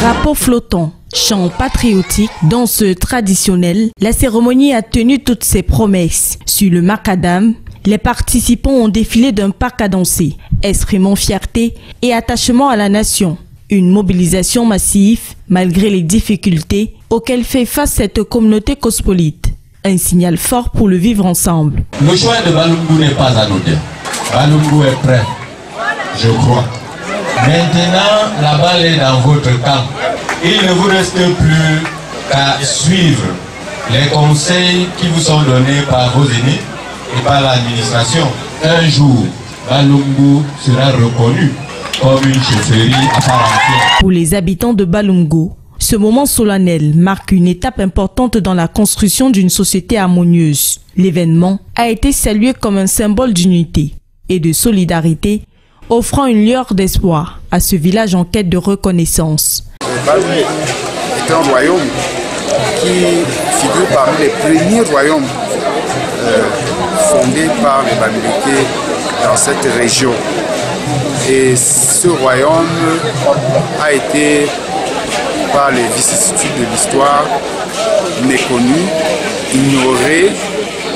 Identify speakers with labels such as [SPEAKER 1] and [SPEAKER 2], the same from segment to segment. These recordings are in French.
[SPEAKER 1] Drapeau flottant, chant patriotique, danse traditionnelle, la cérémonie a tenu toutes ses promesses. Sur le macadam, les participants ont défilé d'un parc à danser, exprimant fierté et attachement à la nation. Une mobilisation massive malgré les difficultés auxquelles fait face cette communauté cosmopolite. Un signal fort pour le vivre ensemble.
[SPEAKER 2] Le choix de Balungu n'est pas anodin. Balungu est prêt, je crois. Maintenant, la balle est dans votre camp. Il ne vous reste plus qu'à suivre les conseils qui vous sont donnés par vos aînés et par l'administration. Un jour, Balungu sera reconnu comme une chefferie à part entière.
[SPEAKER 1] Pour les habitants de Balungu, ce moment solennel marque une étape importante dans la construction d'une société harmonieuse. L'événement a été salué comme un symbole d'unité et de solidarité, offrant une lueur d'espoir à ce village en quête de reconnaissance.
[SPEAKER 3] Balungu est un royaume qui figure parmi les premiers royaumes fondés par les Bamileke dans cette région. Et ce royaume a été, par les vicissitudes de l'histoire, méconnu, ignoré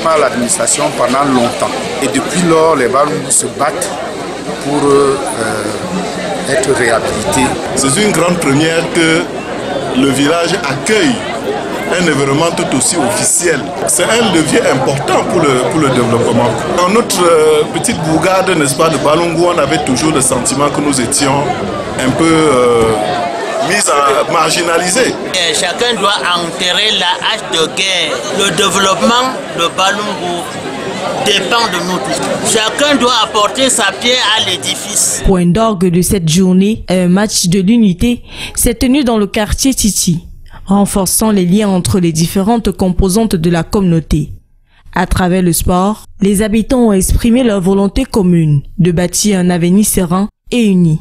[SPEAKER 3] par l'administration pendant longtemps. Et depuis lors, les Balungu se battent pour être réhabilités.
[SPEAKER 4] C'est une grande première que le village accueille un événement tout aussi officiel. C'est un levier important pour le développement. Dans notre petite bourgade, n'est-ce pas, de Balungu, on avait toujours le sentiment que nous étions un peu marginalisés.
[SPEAKER 5] Chacun doit enterrer la hache de guerre. Le développement de Balungu dépend de nous tous. Chacun doit apporter sa pierre à l'édifice.
[SPEAKER 1] Point d'orgue de cette journée, un match de l'unité s'est tenu dans le quartier Titi, renforçant les liens entre les différentes composantes de la communauté. À travers le sport, les habitants ont exprimé leur volonté commune de bâtir un avenir serein et uni.